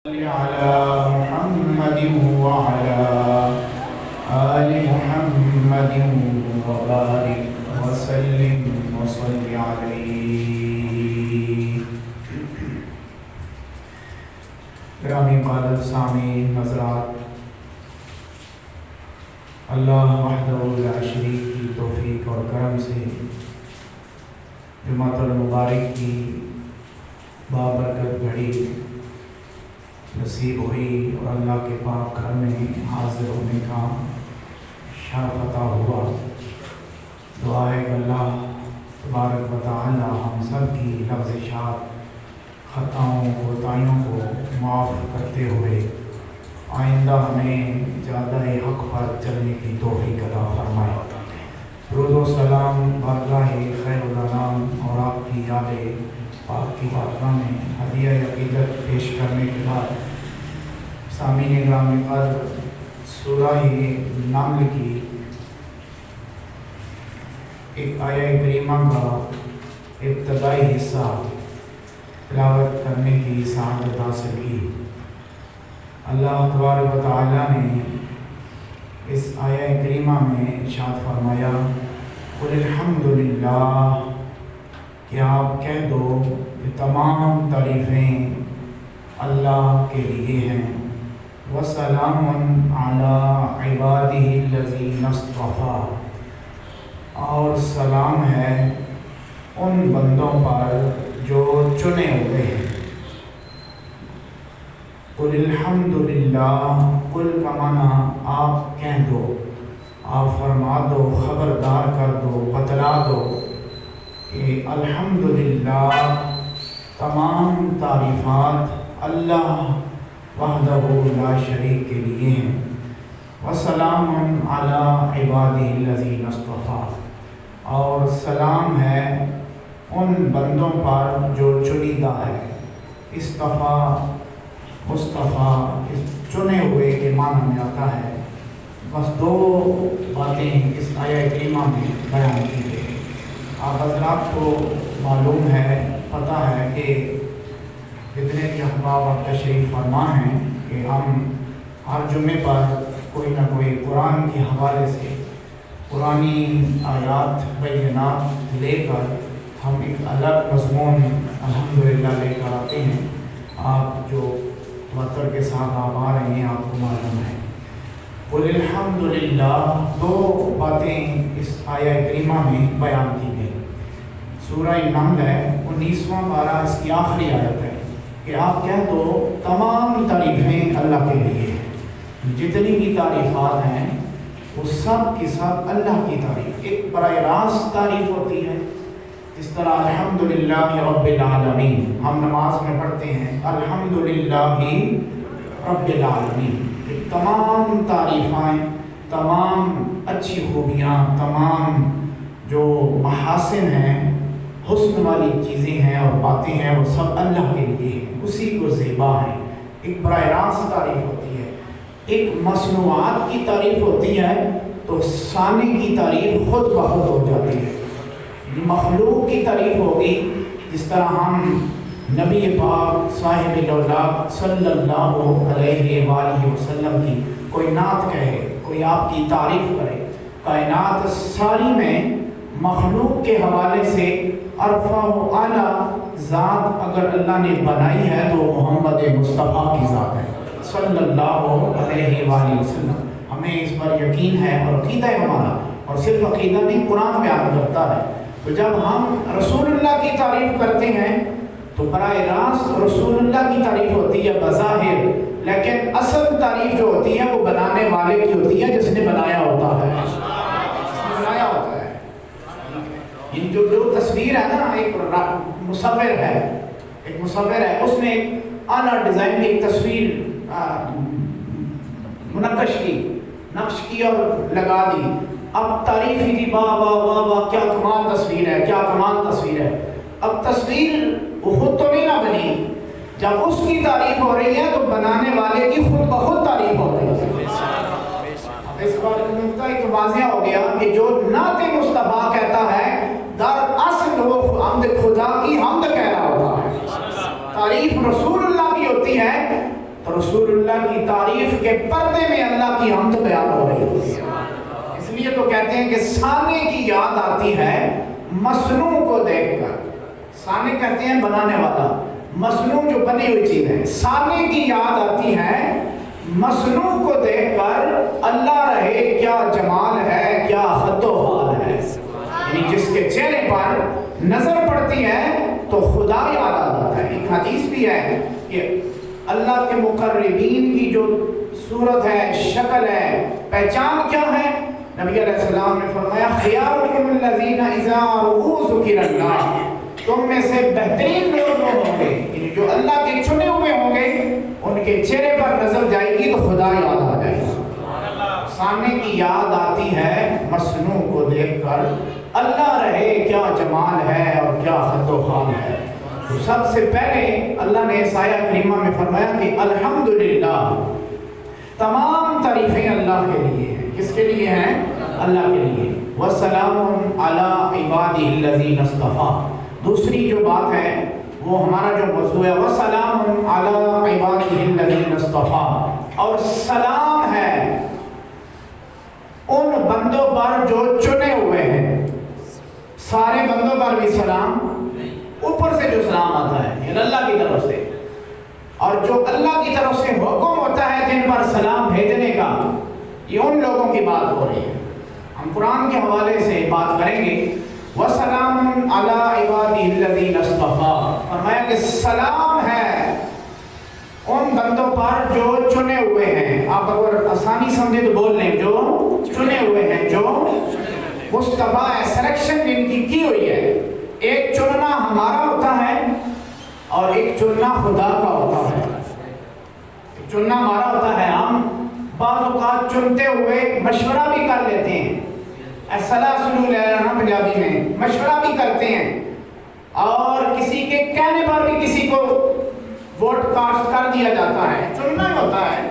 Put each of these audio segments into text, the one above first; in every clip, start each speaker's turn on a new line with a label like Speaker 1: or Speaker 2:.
Speaker 1: على محمد وعلى آل محمد وبارك وسلم وصل عليه. گرامی قادر سامعین حضرات، اللہ وحدہ لا شریک کی توفیق اور کرم سے جمعۃ المبارک کی بابرکت گھڑی نصیب ہوئی اور اللہ کے پاک گھر میں حاضر ہونے کا شرف عطا ہوا. دعا ہے کہ اللہ تبارک و تعالی ہم سب کی لغزشات، خطاؤں، کوتاہیوں کو معاف کرتے ہوئے آئندہ ہمیں جادہ حق پر چلنے کی توفیق عطا فرمائے. درود و سلام بارگاہ خیر الانام اور آپ کی یاد پاک کی بارگاہ میں ہدیہ عقیدت پیش کرنے کے بعد سامعین گرامی قدر سورہ نمل کی ایک آیہ کریمہ کا ابتدائی حصہ تلاوت کرنے کی سعادت حاصل کی. اللہ تبارک و تعالیٰ نے اس آیہ کریمہ میں ارشاد فرمایا، قل الحمدللہ، کہ آپ کہہ دو کہ تمام تعریفیں اللہ کے لیے ہیں، وَسَلَامٌ عَلَىٰ عِبَادِهِ الَّذِينَ اصْطَفَىٰ، اور سلام ہے ان بندوں پر جو چنے ہوئے ہیں. قُلِ الْحَمْدُ لِلَّهِ، قل کا معنی آپ کہہ دو، آپ فرما دو، خبردار کر دو، بتلا دو کہ الحمدللہ تمام تعریفات اللہ وحدہ لا شریک کے لیے ہیں. وسلام علی عبادہ الذین اصطفیٰ، اور سلام ہے ان بندوں پر جو چنیدہ ہے. اصطفیٰ، مصطفیٰ چنے ہوئے کے معنی میں آتا ہے. بس دو باتیں اس آیہ کریمہ میں بیان کی گئی. آپ حضرات کو معلوم ہے، پتہ ہے کہ جتنے کے احباب آپ تشریف فرما ہیں کہ ہم ہر جمعے پر کوئی نہ کوئی قرآن کے حوالے سے قرآنی آیات بینات لے کر ہم ایک الگ مضمون الحمدللہ لے کر آتے ہیں. آپ جو تواتر کے ساتھ آپ آ رہے ہیں آپ کو معلوم ہے. قل الحمدللہ، دو باتیں اس آیہ کریمہ میں بیان کی گئی. سورہ نمل ہے، 19واں پارہ اس کی آخری آیت ہے کہ آپ کہہ دو تمام تعریفیں اللہ کے لیے ہیں. جتنی بھی تعریفات ہیں وہ سب کی سب اللہ کی تعریف، ایک براہ راست تعریف ہوتی ہے. اس طرح الحمدللہ رب العالمین ہم نماز میں پڑھتے ہیں، الحمدللہ رب العالمین. تمام تعریفیں، تمام اچھی خوبیاں، تمام جو محاسن ہیں، حسن والی چیزیں ہیں اور باتیں ہیں، وہ سب اللہ کے لیے ہیں، اسی کو زیبا ہے. ایک براہ راست تعریف ہوتی ہے. ایک مصنوعات کی تعریف ہوتی ہے تو ثانی کی تعریف خود بخود ہو جاتی ہے. مخلوق کی تعریف ہوگی، جس طرح ہم نبی پاک صاحب الاولاد صلی اللہ علیہ وآلہ وسلم کی کوئی نعت کہے، کوئی آپ کی تعریف کرے، کائنات ساری میں مخلوق کے حوالے سے عرفہ و اعلیٰ ذات اگر اللہ نے بنائی ہے تو محمد مصطفیٰ کی ذات ہے صلی اللہ علیہ وآلہ وسلم. ہمیں اس پر یقین ہے اور عقیدہ ہے ہمارا، اور صرف عقیدہ نہیں، قرآن بیان کرتا ہے. تو جب ہم رسول اللہ کی تعریف کرتے ہیں تو براہ راست رسول اللہ کی تعریف ہوتی ہے بظاہر، لیکن اصل تعریف جو ہوتی ہے وہ بنانے والے کی ہوتی ہے، جس نے بنایا ہوتا ہے. یہ جو تصویر ہے نا، ایک مصور ہے، اس نے ایک اعلیٰ ڈیزائن کی ایک تصویر نقش کی اور لگا دی. اب تعریف ہی دی، واہ واہ واہ واہ، کیا کمال تصویر ہے، کیا کمال تصویر ہے. اب تصویر وہ خود تو نہیں نہ بنی، جب اس کی تعریف ہو رہی ہے تو بنانے والے کی خود بخود تعریف ہو رہی ہے. اس بات کا ایک واضح ہو گیا کہ جو نعت مصطفیٰ کہتا ہے در اصل وہ حمد خدا کی حمد کہہ رہا ہوتا ہے. تعریف رسول اللہ کی ہوتی ہے تو رسول اللہ کی تعریف کے پردے میں اللہ کی حمد بیان ہو رہی ہوتی ہے۔ اس لیے تو کہتے ہیں کہ سانے کی یاد آتی ہے مصنوع کو دیکھ کر۔ سانے کہتے ہیں بنانے والا، مصنوع جو بنی ہوئی چیز ہے۔ سانے کی یاد آتی ہے مصنوع کو دیکھ کر، اللہ رہے کیا جمال ہے، کیا خط و حال ہے۔ یعنی جس کے چہرے پر نظر پڑتی ہے تو خدا یاد آ جاتا ہے۔ ایک حدیث بھی ہے کہ اللہ کے مقربین کی جو صورت ہے، شکل ہے، پہچان کیا ہے؟ نبی علیہ السلام نے فرمایا خیارکم الذین اذا رؤوا ذکر اللہ، تم میں سے بہترین لوگ وہ ہوں گے، یعنی جو اللہ کے چنے ہوئے ہوں گے، ان کے چہرے پر نظر جائے گی تو خدا یاد آ جائے گا۔ سامنے کی یاد آتی ہے مصنوع کو دیکھ کر، اللہ رہے کیا جمال ہے اور کیا خط و حال ہے۔ تو سب سے پہلے اللہ نے اس آیہ کریمہ میں فرمایا کہ الحمدللہ، تمام تعریفیں اللہ کے لیے ہیں۔ کس کے لیے ہیں؟ اللہ کے لیے۔ وَسَلَامٌ عَلَىٰ عِبَادِهِ الَّذِينَ اصْطَفَىٰ، دوسری جو بات ہے وہ ہمارا جو موضوع ہے وَسَلَامٌ عَلَىٰ عِبَادِهِ الَّذِينَ اصْطَفَىٰ، اور سلام ہے ان بندوں پر جو چنے ہوئے ہیں۔ سارے بندوں پر بھی سلام، اوپر سے جو سلام آتا ہے یہ اللہ کی طرف سے، اور جو اللہ کی طرف سے حکم ہوتا ہے جن پر سلام بھیجنے کا، یہ ان لوگوں کی بات ہو رہی ہے۔ ہم قرآن کے حوالے سے بات کریں گے۔ وَسَلَامٌ عَلَىٰ عِبَادِهِ الَّذِينَ اصْطَفَىٰ، فرمایا کہ سلام ہے ان بندوں پر جو چنے ہوئے ہیں۔ آپ اگر آسانی سمجھے تو بول لیں جو چنے ہوئے ہیں، جو مصطفیٰ ہے، سلیکشن جن کی ہوئی ہے۔ ایک چننا ہمارا ہوتا ہے اور ایک چننا خدا کا ہوتا ہے۔ ایک چننا ہمارا ہوتا ہے، ہم بعض اوقات چنتے ہوئے مشورہ بھی کر لیتے ہیں، اصلاح سلو لینا پنجابی میں مشورہ بھی کرتے ہیں، اور کسی کے کہنے پر بھی کسی کو ووٹ کاسٹ کر دیا جاتا ہے۔ چننا ہی ہوتا ہے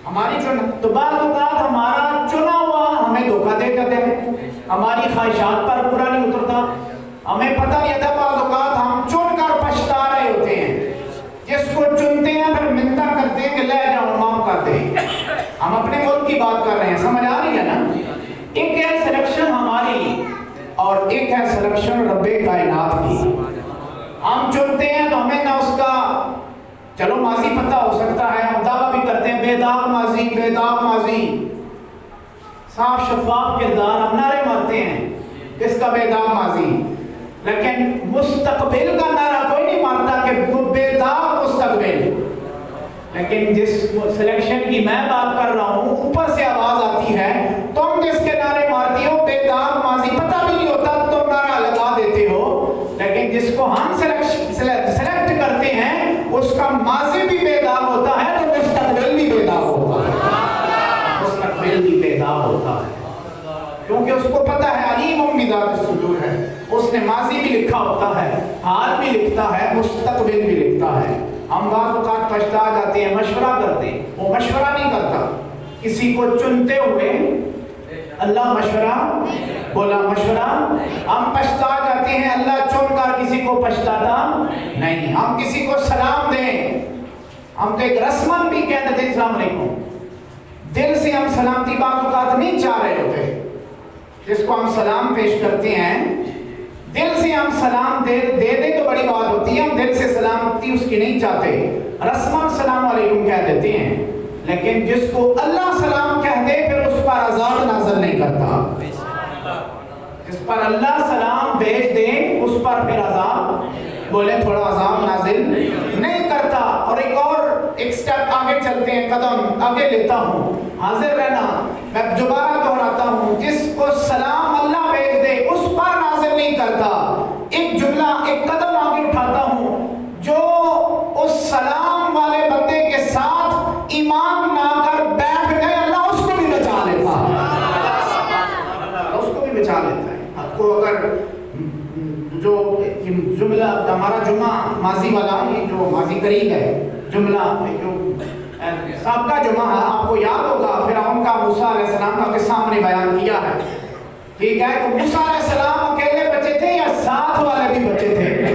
Speaker 1: ہماری چننا۔ تو بعض اوقات ہمارا چنا ہوا ہمیں دھوکہ دے دیتے ہیں، ہماری خواہشات پر پورا نہیں اترتا، ہمیں پتہ نہیں تھا۔ بعض اوقات ہم چن کر پچھتا رہے ہوتے ہیں، جس کو چنتے ہیں پھر منتہ کرتے ہیں کہ لے جاؤ معاف کر دے۔ ہم اپنے ملک کی بات کر رہے ہیں، سمجھ آ رہی ہے نا؟ ایک ہے سلیکشن ہماری اور ایک ہے سلیکشن رب کائنات کی۔ ہم چنتے ہیں تو ہمیں نہ اس کا چلو ماضی پتہ ہو سکتا ہے، ہم دعویٰ بھی کرتے ہیں بے داغ ماضی، بے داغ ماضی، صاف شفاف کردار، ہم نعرے مارتے ہیں اس کا بے داغ ماضی، لیکن مستقبل کا نعرہ کوئی نہیں مارتا کہ وہ بے داغ مستقبل۔ لیکن جس سلیکشن کی میں بات کر رہا ہوں، اوپر سے آواز آتی ہے، تم جس کے نعرے مارتی ہو بے داغ ماضی، پتہ بھی نہیں ہوتا تو تم نعرہ لگا دیتے ہو، لیکن جس کو ہم سلیکٹ کرتے ہیں اس کا ماضی بھی بے داغ ہوتا ہے تو مستقبل بھی بے داغ ہوتا ہے، مستقبل بھی بے داغ ہوتا ہے، کیونکہ اس کو پتہ ہے علیم بذات الصدور ہے، اس نے ماضی بھی لکھا ہوتا ہے، حال بھی لکھتا ہے، مستقبل بھی لکھتا ہے۔ ہم بعض اوقات پچھتا جاتے ہیں، مشورہ کرتے ہیں، وہ مشورہ نہیں کرتا کسی کو چنتے ہوئے۔ اللہ مشورہ بولا، مشورہ ہم پچھتا جاتے ہیں، اللہ چن کر کسی کو پچھتاتا نہیں۔ ہم کسی کو سلام دیں، ہم تو ایک رسمن بھی کہہ دیتے ہیں السلام علیکم، دل سے ہم سلامتی بعض اوقات نہیں چاہ رہے ہوتے، جس کو ہم سلام پیش کرتے ہیں دل سے ہم سلام دے دیں تو بڑی بات ہوتی ہے، ہم دل سے سلامتی اس کی نہیں چاہتے، رسمن السلام علیکم کہہ دیتے ہیں، لیکن جس کو اللہ سلام کہہ دے پھر اس پر عذاب نازل نہیں کرتا، جس پر اللہ سلام بھیج دے اس پر پھر عذاب، بولے تھوڑا عذاب نازل نہیں کرتا۔ اور ایک سٹیپ آگے چلتے ہیں، قدم آگے لیتا ہوں، حاضر رہنا، میں دوبارہ دہراتا ہوں، جس کو سلام اللہ بھیج دے اس پر نازل نہیں کرتا۔ ایک جملہ، ایک قدم آگے اٹھاتا ہوں، جو اس سلام والے بندے کے ساتھ ایمان لا کر بیٹھ گئے اللہ اس کو بھی بچا لیتا ہے، اس کو بھی بچا لیتا ہے۔ آپ کو اگر جو جملہ ہمارا جمعہ ماضی والا، یہ جو ماضی قریب ہے جملہ، جو سابقہ جمعہ ہے، آپ کو یاد ہوگا فرعون کا موسیٰ علیہ السلام کا قصہ ہم نے بیان کیا ہے، ٹھیک ہے؟ تو موسیٰ علیہ السلام اکیلے بچے تھے یا ساتھ والے بھی بچے تھے؟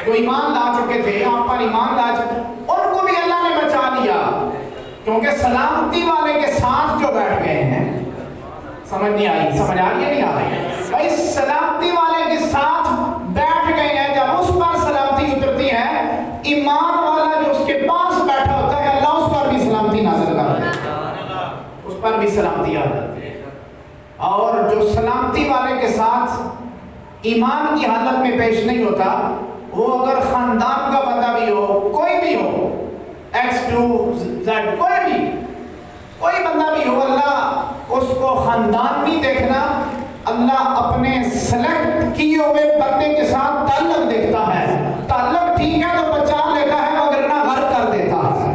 Speaker 1: جو ایمان لا چکے تھے، آپ پر ایمان لا چکے، ان کو بھی اللہ نے بچا لیا، کیونکہ سلامتی والے کے ساتھ جو بیٹھ گئے ہیں، سمجھ نہیں آئی؟ سمجھ آ رہی ہے نہیں آ رہی؟ بھائی سلامتی والے کے ساتھ بیٹھ گئے ہیں، جب اس پر سلامتی اترتی ہے، ایمان والا جو اس کے پاس بیٹھا ہوتا ہے اللہ اس پر بھی سلامتی نازل کرتا ہے، اس پر بھی سلامتی آ جاتی ہے۔ اور جو سلامتی والے کے ساتھ ایمان کی حالت میں پیش نہیں ہوتا، وہ اگر خاندان کا بندہ بھی ہو، کوئی بھی ہو، ایکس ٹو زیڈ، کوئی بندہ بھی ہو، اللہ اس کو خاندان نہیں دیکھنا، اللہ اپنے سلیکٹ کیے ہوئے بندے کے ساتھ تعلق دیکھتا ہے۔ تعلق ٹھیک ہے تو بچا لیتا ہے، وگرنہ غرق کر دیتا ہے۔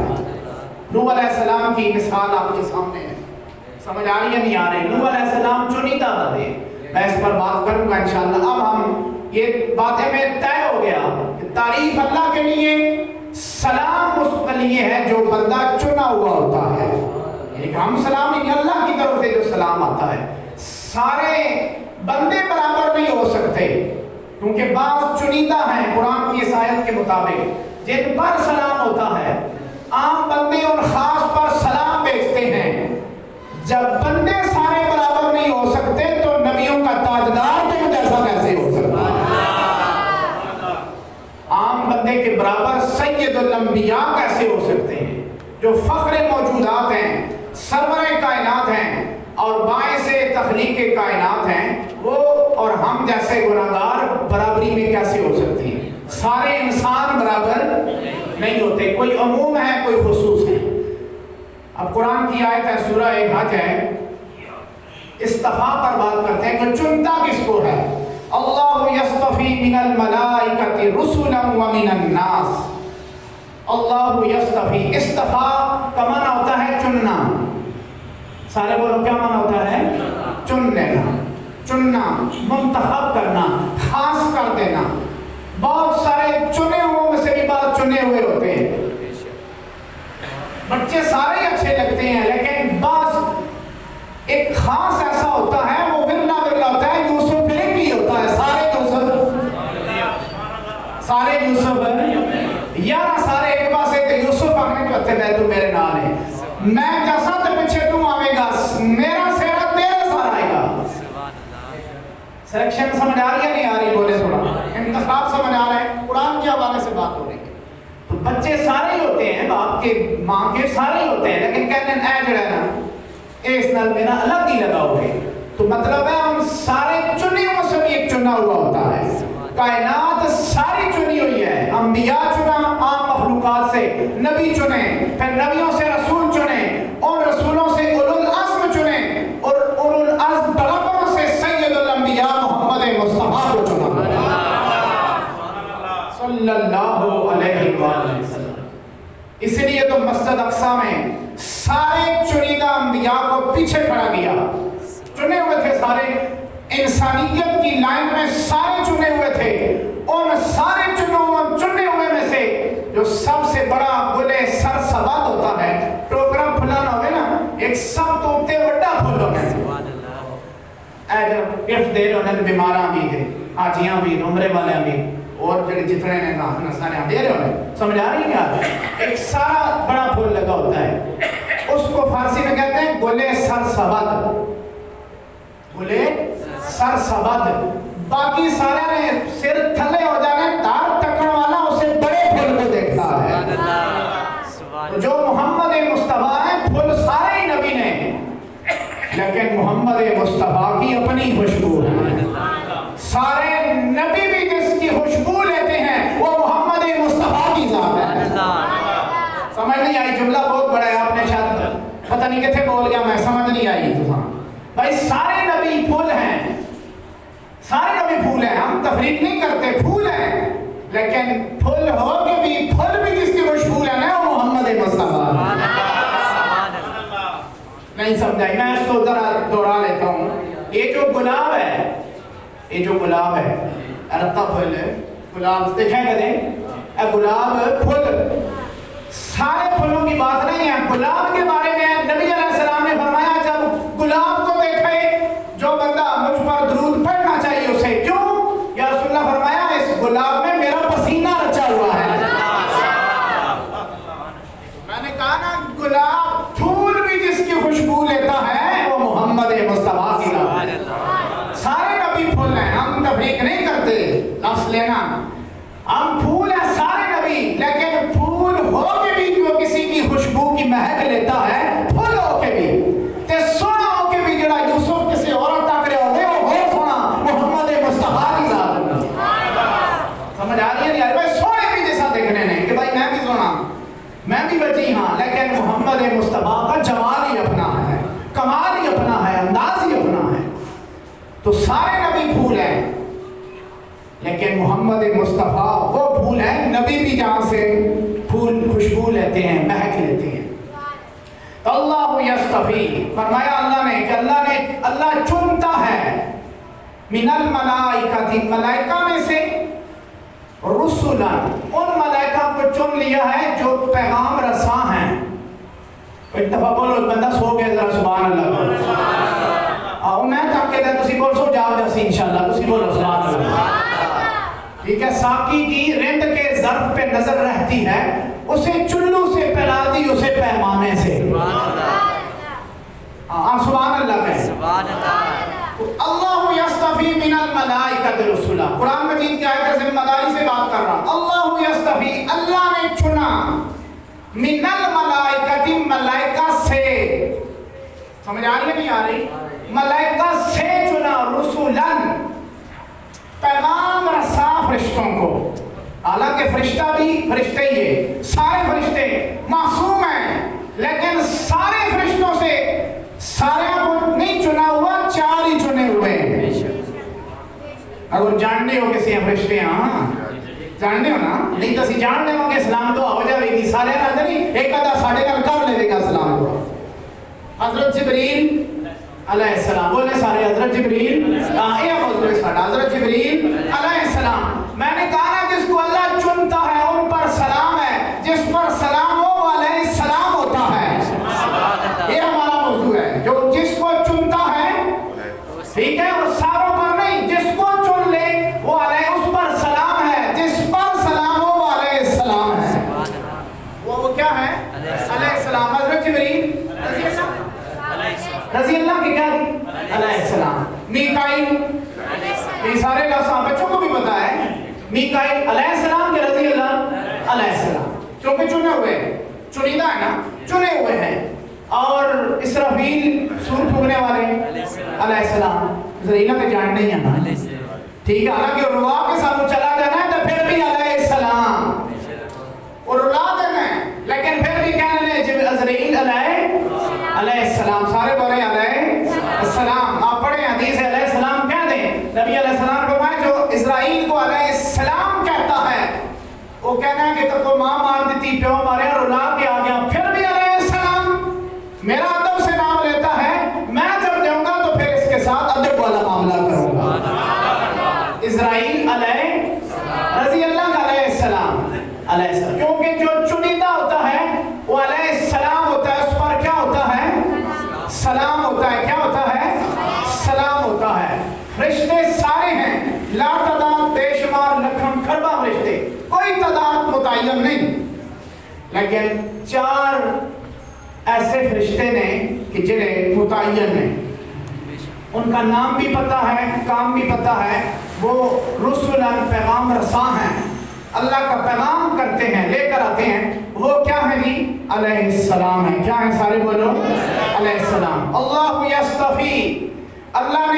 Speaker 1: نوح علیہ السلام کی مثال آپ کے سامنے ہے، سمجھ آ رہی ہے نہیں آ رہی؟ نوح علیہ السلام چنیدہ بندے، میں اس پر بات کروں گا انشاءاللہ۔ اب ہم یہ باتیں میں طے ہو گیا کہ تعریف اللہ کے لیے، سلام اس کے لیے ہے جو بندہ چنا ہوا ہوتا ہے، یعنی کہ ہم سلام نہیں، اللہ کی طرف سے جو سلام آتا ہے۔ سارے بندے برابر نہیں ہو سکتے، کیونکہ بعض چنیدہ ہیں قرآن کی اس آیت کے مطابق جن پر سلام ہوتا ہے۔ عام بندے ان خاص پر سلام بھیجتے ہیں۔ جب بندے سارے برابر نہیں ہو سکتے تو نبیوں کا تاجدار تم جیسا کیسے ہو سکتا ہے؟ عام بندے کے برابر سید الانبیاء کیسے ہو سکتے ہیں، جو فخر موجودات ہیں، سرور کائنات ہیں اور باعث تخلیق کائنات ہیں، وہ اور ہم جیسے گناہگار برابری میں کیسے ہو سکتے ہیں؟ سارے انسان برابر نہیں ہوتے، کوئی عموم ہے کوئی خصوص ہے۔ اب قرآن کی آیت ہے، سورہ حج ہے، استفاء پر بات کرتے ہیں کہ چنتا کس کو ہے؟ اللہ یصطفی من الملائکۃ رسلا ومن الناس۔ اللہ یصطفی، استفاء کا معنی ہوتا ہے چننا۔ سارے بولو کیا معنی ہوتا ہے؟ چن لینا، چننا، منتخب کرنا، خاص کر دینا۔ بہت سارے چنے ہوئے میں سے بھی بعض چنے ہوئے ہوتے ہیں۔ بچے سارے اچھے لگتے ہیں لیکن بعض ایک خاص ایسا ہوتا ہے، وہ ورلا ہوتا ہے، یوسف ایک ہی ہوتا ہے، سارے یوسف یارہ سارے ایک پاس ہے، یوسف آنے کرتے رہے تو میرے نال ہے، میں جیسا تو پیچھے تم آئے گا، میرا سیرا تیرے سار آئے گا۔ سلیکشن سمجھ آ رہی ہے نہیں آ رہی؟ بولے تھوڑا انتخاب سمجھ آ رہا ہے؟ قرآن کے حوالے سے بات ہو رہی ہے۔ تو بچے سارے ہوتے ہیں، باپ کے ماں کے سارے ہوتے ہیں، لیکن کہتے ہیں اے جڑا ہے نا اس نال میرا الگ ہی لگا ہوگے، تو مطلب ہے ہم سارے چنے ہوئے سے بھی ایک چنا ہوا ہوتا ہے۔ کائنات ساری چنی ہوئی ہے، انبیاء چنا عام مخلوقات سے، نبی چنے، پھر نبیوں سے رسول چنے، اور رسولوں سے اولو العزم چنے، اور اولو العزم طلبوں سے سید الانبیاء محمد مصطفیٰ کو چنا صلی اللہ علیہ وسلم۔ اس لیے تو مسجد اقصیٰ میں سارے چنیدہ انبیاء کو پیچھے کھڑا کیا، چنے ہوئے تھے سارے، انسانیت کی لائن میں سارے چنے ہوئے تھے۔ ان سارے چنے ہوئے میں سے جو سب سے بڑا گلے سر سباد ہوتا ہے، ٹوکرا پھلانا ہوئے نا، ایک سب تو اتے وڈا پھول ہوئے اے جب گفٹ دے رہے ہونے بیماراں بھی تھے، حاجیاں بھی، عمرے والے بھی، اور جتنے نے نسانے دے رہے ہونے، سمجھ آ رہی ہے کیا؟ ایک سارا بڑا پھول لگا ہوتا ہے، اس کو فارسی میں کہتے ہیں گلے سر سباد، گلے سر سباد۔ باقی سارے نے سر تھلے ہو جانے، دار تکڑ والا اسے بڑے پھول کو دیکھتا ہے۔ جو محمد مصطفیٰ ہیں، پھول سارے ہی نبی نے، لیکن محمد مصطفیٰ کی اپنی خوشبو ہے۔ سارے نبی بھی جس کی خوشبو لیتے ہیں وہ محمد مصطفیٰ کی ذات ہے۔ سمجھ نہیں آئی؟ جملہ بہت بڑا ہے، آپ نے شاید پتہ نہیں کتنے بول گیا میں، سمجھ نہیں آئی تو بھائی سارے نبی پھول ہیں، سارے نبی پھول ہیں، ہم تفریق نہیں کرتے، پھول ہیں، لیکن پھول ہو کے بھی پھول بھی جس کی خوشبو لینا ہے وہ محمد مصطفیٰ۔ نہیں سمجھائی؟ میں اس کو ذرا دوہرا لیتا ہوں۔ یہ جو گلاب ہے، یہ جو گلاب ہے، رتا پھول ہے، گلاب دیکھیں کدیں، اے گلاب پھول، سارے پھولوں کی بات نہیں ہے۔ گلاب کے بارے میں نبی علیہ السلام نے فرمایا جب گلاب کو دیکھے جو بندہ مجھ پر درود پڑھنا چاہیے اسے، کیوں؟ یا رسول اللہ فرمایا اس گلاب میں میرا پسینہ رچا ہوا ہے۔ میں نے کہا نا گلاب بچی ہاں، لیکن محمد مصطفیٰ کا جمال ہی اپنا ہے، کمال ہی اپنا ہے، انداز ہی اپنا ہے۔ تو سارے نبی پھول ہیں، لیکن محمد مصطفیٰ وہ پھول ہیں، نبی بھی جہاں سے پھول خوشبو لیتے ہیں، مہک لیتے ہیں۔ تو اللہ یصطفی، فرمایا اللہ نے کہ اللہ چنتا ہے من الملائکۃ، ملائکہ میں سے، رسلا، ان ملائکہ کو چن لیا ہے جو پیغام رساں ہیں۔ ایک دفعہ بولو، بندہ سو گیا ذرا سبحان اللہ، آؤ میں تک کے دے تسی بول سو جاؤ جاسی انشاءاللہ، تسی بولو سبحان اللہ۔ ٹھیک ہے، ساقی کی رند کے ظرف پہ نظر رہتی ہے، اسے چلو سے پلا دی، اسے پیمانے سے۔ سبحان اللہ کہے، سبحان اللہ۔ اللہ یصطفی من الملائکۃ رسلا، قرآن مجید کی آیت ذمہ داری سے بات کر رہا ہوں۔ اللہ یصطفی، اللہ نے چنا، من الملائکۃ، ملائکہ سے، سمجھ آ رہی ہے نہیں آ رہی؟ ملائکہ سے چنا، رسولا، پیغام رساں فرشتوں کو۔ حالانکہ فرشتہ بھی فرشتے ہی ہے، سارے فرشتے معصوم ہیں، لیکن سارے فرشتوں سے سارے کو نہیں چنا ہوا، 4 ہی چنے ہوئے ہیں۔ اگر جاننے ہو کسی فرشتے، ہاں جاننے ہو نا، نہیں تو سی جاننے ہو کہ اسلام تو ہو جائے گی، سارے نہ نہیں، ایک آدھا ساڑھے کل کر لے گا اسلام کو۔ حضرت جبریل علیہ السلام، بولے سارے حضرت جبریل، یہ موضوع ہے ساڑھا، حضرت جبریل علیہ السلام۔ میں نے کہا نا جس کو اللہ چنتا ہے ان پر سلام ہے، جس پر سلام ہو وہ علیہ السلام ہوتا ہے۔ یہ ہمارا موضوع ہے، جو جس کو چنتا ہے، ٹھیک ہے، اور ساروں پر نہیں، جس کو چن لے وہ علیہ، اس پر سلام ہے، جس پر سلام ہو وہ علیہ السلام ہے۔ وہ کیا ہے؟ علیہ السلام۔ حضرت جبریل رضی اللہ کی کیا دی؟ علیہ السلام۔ میکائیل، یہ سارے لفظ بچوں کو بھی پتا ہے، میکائیل علیہ السلام کے رضی اللہ علیہ السلام، کیونکہ چنے ہوئے ہیں، چنیدہ ہے نا، چنے ہوئے ہیں۔ اور اسرافیل، سور پھونکنے والے، علیہ السلام، ذریعہ پہ جان نہیں ہے نا، ٹھیک ہے، حالانکہ روا کے ساتھ چلا جانا ہے تو پھر بھی علیہ السلام، اور رلا دینا ہے، لیکن پھر بھی کہنے لیں جب عزرائیل علیہ السلام، سارے بولے علیہ السلام۔ آپ پڑھیں حدیث علیہ السلام کہہ دیں، نبی علیہ السلام کو میں جو اسرائیل کو علیہ السلام کہتا ہے، وہ کہنا ہے کہ تو کو ماں مار دیتی، پیو مارے اور رلا کے آ گیا، پھر بھی علیہ السلام، میرا ادب سے نام لیتا ہے، میں جب جاؤں گا تو پھر اس کے ساتھ ادب والا معاملہ کروں گا۔ اسرائیل علیہ رضی اللہ کا علیہ السلام، علیہ السلام، کیونکہ جو چنیدہ ہوتا ہے وہ علیہ السلام ہوتا ہے، اس پر کیا ہوتا ہے؟ سلام ہوتا ہے۔ کیا ہوتا ہے؟ سلام ہوتا ہے۔ فرشتے سارے ہیں، لا تعداد، بے شمار، لکھم کھربا فرشتے، کوئی تعداد متعین نہیں، لیکن 4 ایسے فرشتے نے کہ جنہیں متعین ہیں، ان کا نام بھی پتا ہے، کام بھی پتا ہے، وہ رسولا، پیغام رساں ہیں، اللہ کا پیغام کرتے ہیں، لے کر آتے ہیں۔ وہ کیا ہے جی؟ علیہ السلام ہے۔ کیا ہے؟ سارے بولو علیہ السلام۔ اللہ یصطفی، اللہ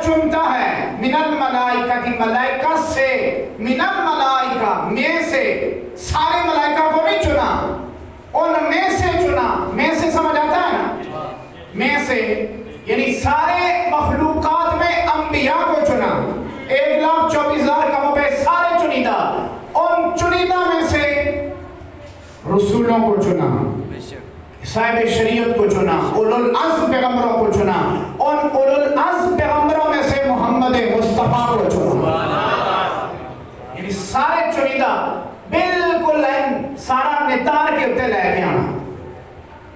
Speaker 1: چنتا ہے، من الملائکہ، ملائکہ سے، من الملائکہ، میں سے، سارے ملائکہ کو نہیں چنا، ان میں سے چنا۔ میں سے سمجھ آتا ہے نا؟ میں سے یعنی سارے مخلوقات میں انبیاء کو چنا، 1,24,000 کم پہ سارے چنیدہ، ان چنیدہ میں سے رسولوں کو چنا، صاحب شریعت کو چنا، اولو العزم پیغمبروں کو چنا، ان اولو العزم پیغمبروں میں سے محمد مصطفیٰ کو چنا، یعنی سارے چنیدہ، بالکل سارا نتار کے اتنے لے کے آنا،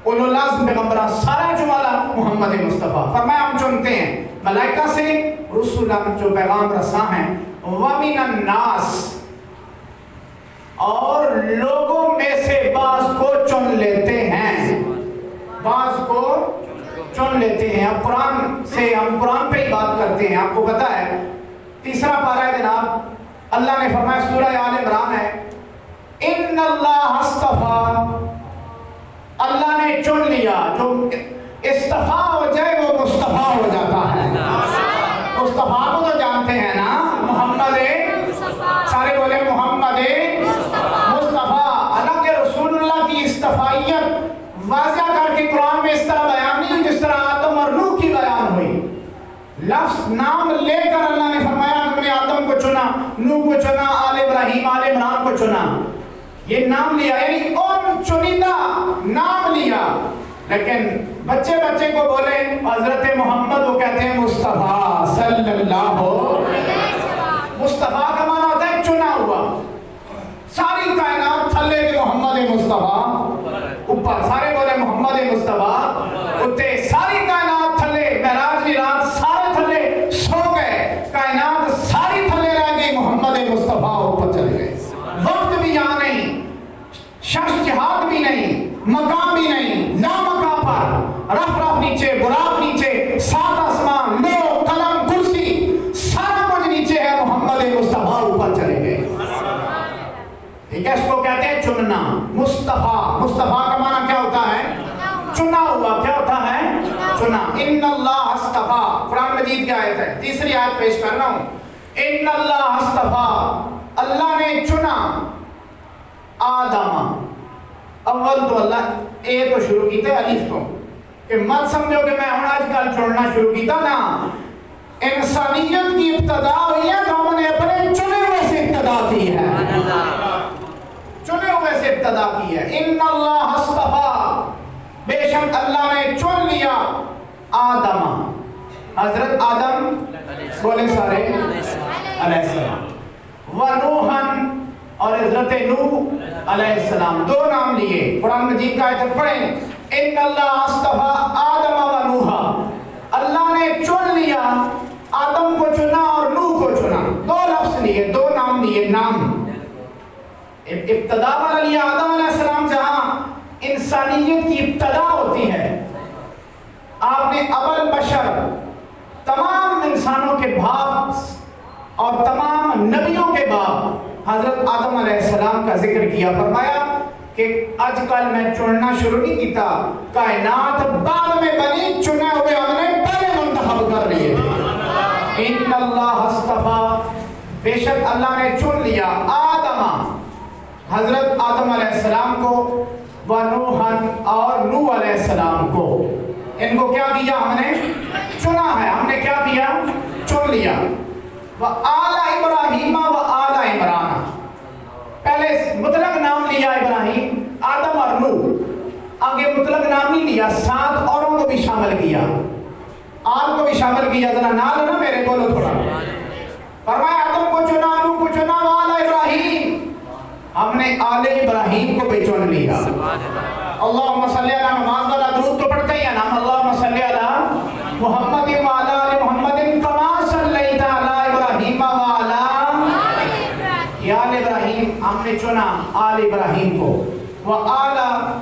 Speaker 1: اولو العزم پیغمبران سارا جو والا محمد مصطفیٰ۔ فرمایا ہم چنتے ہیں ملائکہ سے، رسولا جو پیغام رساں ہیں، وَمِنَ النَّاسِ، اور لوگوں میں سے بعض کو چن لیتے ہیں، بعض کو چن لیتے ہیں۔ اب قرآن سے، ہم قرآن پہ ہی بات کرتے ہیں، آپ کو پتا ہے 3 پارہ ہے جناب، اللہ نے فرمایا، سورہ آل عمران ہے، ان اللہ اصطفیٰ، اللہ نے چن لیا۔ جو استفاء ہو جائے وہ مصطفیٰ ہو جاتا ہے۔ مصطفیٰ کو تو جانتے ہیں نا، محمد، سارے بولے محمد مصطفیٰ۔ حالانکہ رسول اللہ کی اصطفائیت واضح کر کے قرآن میں اس طرح بیان نہیں ہوئی جس طرح آدم اور نوح کی بیان ہوئی. لفظ نام لے کر اللہ نے فرمایا ہم نے آدم کو چنا, نوح کو چنا, آل ابراہیم آل عمران کو چنا. یہ نام لیا یعنی ان چنیدہ نام لیا. لیکن بچے بچے کو بولے حضرت محمد, وہ کہتے ہیں مصطفیٰ صلی اللہ علیہ وسلم. مصطفیٰ کا معنی ہوتا ہے چنا ہوا. ساری کائنات تھلے کے محمد مصطفیٰ اوپر, سارے بولے محمد مصطفیٰ اتے, ساری کائنات تھلے. معراج کی رات سارے تھلے سو گئے, کائنات ساری تھلے رہ گئی, محمد مصطفیٰ اوپر چلے گئے. وقت بھی یہاں نہیں, شخص جہاد بھی نہیں, مقام بھی نہیں, لا مقام پر رف رف نیچے, براق نیچے, سات آسمان, لو قلم کرسی سارا کچھ نیچے ہے, محمد مصطفیٰ اوپر چلے گئے. ٹھیک ہے, اس کو کہتے ہیں چننا. مصطفیٰ, مصطفیٰ کا معنی کیا ہوتا ہے؟ چنا ہوا. کیا ہوتا ہے؟ چنا. ان اللہ اصطفیٰ, قرآن مجید کی آیت ہے, تیسری آیت پیش کر رہا ہوں. ان اللہ اصطفیٰ, اللہ نے چنا آدم. اول تو اللہ اے تو شروع کیتے الف تو, کہ مت سمجھو کہ میں ہوں آج کل چڑھنا شروع کیتا نا. انسانیت کی ابتدا ہوئی ہے تو ہم نے اپنے چنے ہوئے سے ابتدا کی ہے, چنے ہوئے سے ابتدا کی ہے. ان اللہ اصطفیٰ, بے شک اللہ نے چن لیا آدم, حضرت آدم بولے سارے علیہ السلام, ونوحن, اور حضرت نوح علیہ السلام. دو نام لیے. قرآن مجید کا آیت پڑھیں, ان اللہ اصطفیٰ آدم و نوحا, اللہ نے چن لیا آدم کو چنا اور نوح کو چنا. دو لفظ لیے, دو نام لیے. نام ابتدا والا لیا آدم علیہ السلام, جہاں انسانیت کی ابتدا ہوتی ہے. آپ نے اول بشر, تمام انسانوں کے باپ اور تمام نبیوں کے باپ حضرت آدم علیہ السلام کا ذکر کیا. فرمایا کہ آج کل میں چننا شروع نہیں کیتا, کائنات بعد میں بنی, چنے ہوئے ہم نے پہلے منتخب کر لیے تھے. ان اللہ اصطفیٰ, بے شک اللہ نے چن لیا آدم, حضرت آدم علیہ السلام کو, ونوحن, اور نوح علیہ السلام کو. ان کو کیا کیا ہم نے؟ چنا ہے. ہم نے کیا کیا؟ چن لیا. وآل ابراہیم وآل عمران, پہلے مطلق نام لیا ابراہیم, آدم اور نوح, آگے مطلق نام نہیں لیا, ساتھ اوروں کو بھی شامل کیا, آل کو بھی شامل کیا. ذرا نال ہے نا میرے, بولو تھوڑا. فرمایا آدم کو چنا, نوح کو چنا, وآل ابراہیم, ہم نے آل ابراہیم کو بھی چن لیا. اللہم صلی علی, نماز والا درود تو پڑھتے ہی ہیں نا, اللہم صلی علی محمد وعلی آل محمد کما صلیت علی ابراہیم وعلی آل ابراہیم. ہم نے چنا آل ابراہیم کو, وآل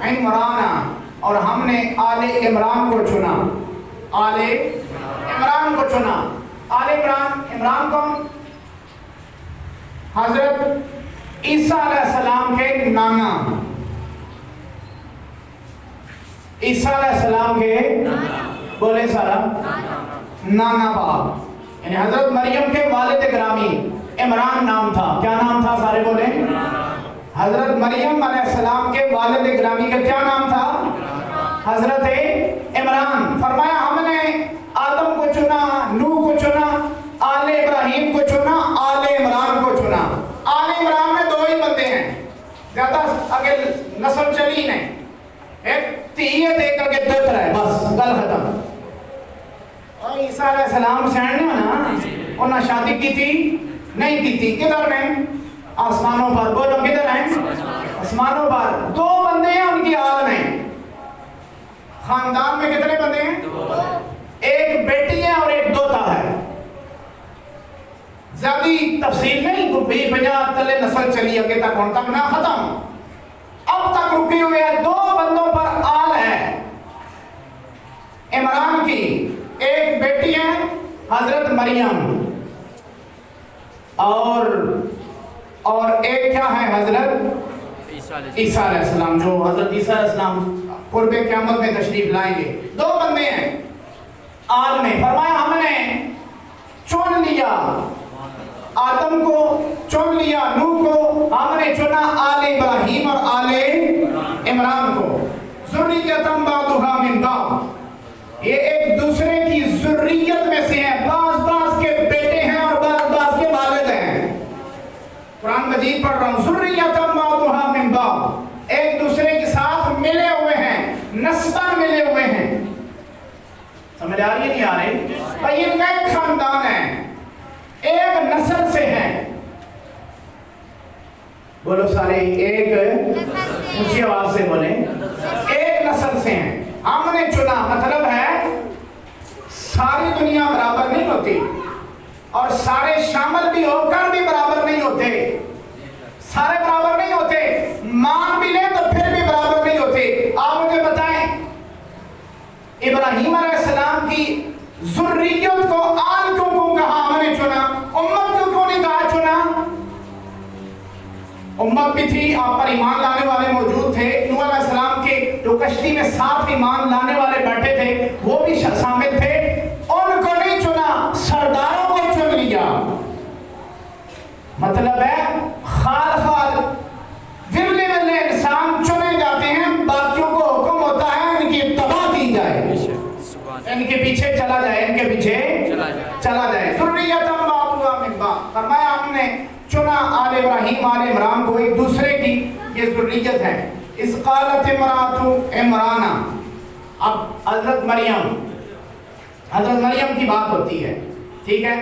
Speaker 1: عمران, اور ہم نے آل عمران کو چنا, آل عمران کو چنا. آل عمران, عمران کون؟ حضرت عیسیٰ علیہ السلام کے نانا, عیسیٰ علیہ السلام کے بولے سارا نانا باپ, یعنی حضرت مریم کے والد گرامی عمران نام تھا. کیا نام تھا سارے بولے؟ حضرت مریم علیہ السلام کے والد گرامی کا کیا نام تھا؟ حضرت عمران. فرمایا ہم نے آدم کو چنا, نوح کو چنا, آل ابراہیم کو چنا, آل عمران کو چنا. آل عمران میں دو ہی بندے ہیں, زیادہ آگے نسل چلی نہیں, ایک تیت ایک آگے دو طرح ہے, بس گل ختم. اور عیسیٰ علیہ السلام سینڈ نہیں ہونا, انہوں نے شادی کی تھی نہیں کی تھی. کدھر میں؟ آسمانوں پر. بولو کدھر ہیں؟ آسمانوں پر. دو بندے ہیں ان کی آل میں. خاندان میں کتنے بندے ہیں؟ ایک بیٹی ہے اور ایک دوتا ہے. زیادی تفصیل نہیں, کو 20-50 تلے نسل چلی اگے تک, ان تک نہ ختم, اب تک رکی ہوئے ہیں. دو بندوں پر آل ہے عمران کی. ایک بیٹی ہے حضرت مریم, اور ایک کیا ہے حضرت عیسیٰ علیہ السلام, جو حضرت عیسیٰ علیہ السلام قرب قیامت میں تشریف لائیں گے. دو بندے ہیں آل میں. فرمایا ہم نے چن لیا آدم کو, چن لیا نوح کو, ہم نے چنا آل ابراہیم اور آل عمران کو ذریۃ بعضھا من بعض، یہ ایک دوسرے کی ذریت میں سے ہیں، بعض بعض کے بیٹے ہیں اور بعض بعض کے والد ہیں۔ قرآن مجید پڑھ رہا ہوں، ذریۃ بعضھا من بعض، ایک دوسرے کے ساتھ ملے ہوئے ہیں، نسباً ملے ہوئے ہیں۔ سمجھ آ رہی ہے نہیں آ رہی؟ بھائی ان کا ایک خاندان ہے، ایک نسل سے ہیں، بولو سارے ایک اونچی آواز سے بولیں، ایک نسل سے ہیں۔ ہم نے چنا مطلب ہے ساری دنیا برابر نہیں ہوتی اور سارے شامل بھی ہو کر بھی برابر نہیں ہوتے، سارے برابر نہیں ہوتے، مان بھی لیں تو پھر بھی برابر نہیں ہوتے۔ آپ مجھے بتائیں ابراہیم علیہ السلام کی ذریت کو آل کیوں کہا ہم نے چنا، امت کیوں نہیں کہا چنا؟ امت بھی تھی، آپ پر ایمان لانے والے موجود تھے، نوح علیہ السلام کے جو کشتی میں 7 ایمان لانے والے بیٹھے تھے وہ بھی شامل تھے، ان کو نہیں چنا، سرداروں کو چن لیا۔ مطلب ہے خال خال ورلے ورلے انسان چنے جاتے ہیں، باقیوں کو حکم ہوتا ہے ان کی اتباع کی جائے، ان کے پیچھے چلا جائے، ان کے پیچھے چلا جائے۔ ذریۃ بعضھا من بعض، فرمایا ہم نے چنا آل ابراہیم آل عمران کو ایک دوسرے کی یہ ذریت ہے۔ اذ قالت امرأۃ عمران، اب حضرت مریم کی بات ہوتی ہے، ٹھیک ہے،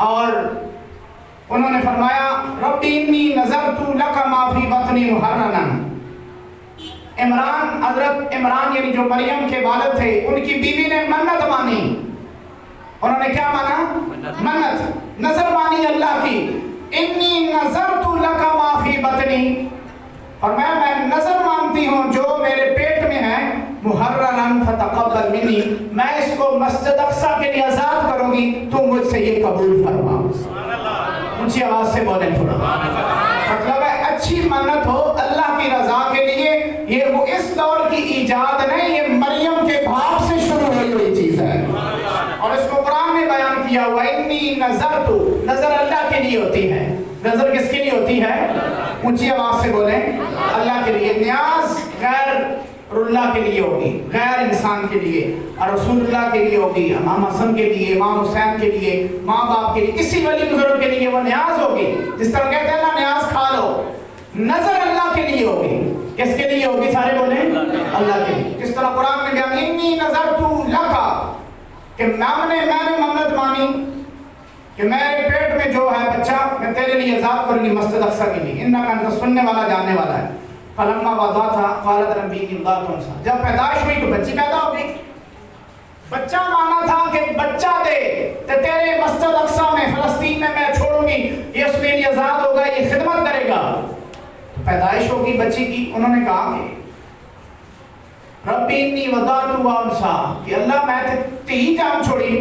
Speaker 1: اور انہوں نے فرمایا رب انی نذرت لک ما فی بطنی محررا۔ عمران، حضرت عمران یعنی جو مریم کے والد تھے، ان کی بیوی نے منت مانی، انہوں نے کیا مانا؟ منت، نظر مانی اللہ کی، انی نذرت لک ما فی بطنی، فرمایا میں نظر مانتی ہوں جو میرے پیٹ میں ہے، محررا فتقبل منی، میں اس کو مسجد اقصیٰ کے لیے آزاد کروں گی، تو مجھ سے یہ قبول فرما۔ اونچی آواز سے بولیں تھوڑا، مطلب ہے اچھی منت ہو اللہ کی رضا کے لیے، یہ وہ اس دور کی ایجاد نہیں، یہ مریم کے باپ سے شروع ہوئی ہوئی چیز ہے، اور اس کو قرآن نے بیان کیا ہوا، انی نذرت، نظر اللہ کے لیے ہوتی ہے، نظر کس کے لیے ہوتی ہے؟ اونچی آواز سے بولیں، اللہ کے لیے۔ نیاز غیر اللہ کے لیے ہوگی، غیر انسان کے لیے، اور رسول اللہ کے لیے ہوگی، امام حسن کے لیے، امام حسین کے لیے، ماں باپ کے لیے، کسی ولی بزرگ کے لیے وہ نیاز ہوگی، جس طرح کہتے ہیں نا نیاز کھا لو، نظر اللہ کے لیے ہوگی، کس کے لیے ہوگی؟ سارے بولیں اللہ کے لیے۔ جس طرح قرآن میں بیان انی نذرت لک، کہ میں نے منت مانی کہ میرے پیٹ میں جو ہے بچہ میں تیرے لیے آزاد کروں گی مسجد اقصیٰ کے لیے، انک انت سننے والا جاننے والا ہے۔ فلما وضعتھا قالت ربی انی وضعت انثی، جب پیدائش ہوئی تو بچی پیدا ہو گئی، بچہ مانا تھا کہ بچہ دے تو تیرے مسجد اقصیٰ میں فلسطین میں میں چھوڑوں گی، یہ اس کے لیے آزاد ہوگا، یہ خدمت کرے گا، تو پیدائش ہوگی بچی کی۔ انہوں نے کہا کہ ربی انی وضعت انثی، کہ اللہ میں تھی جان چھوڑی،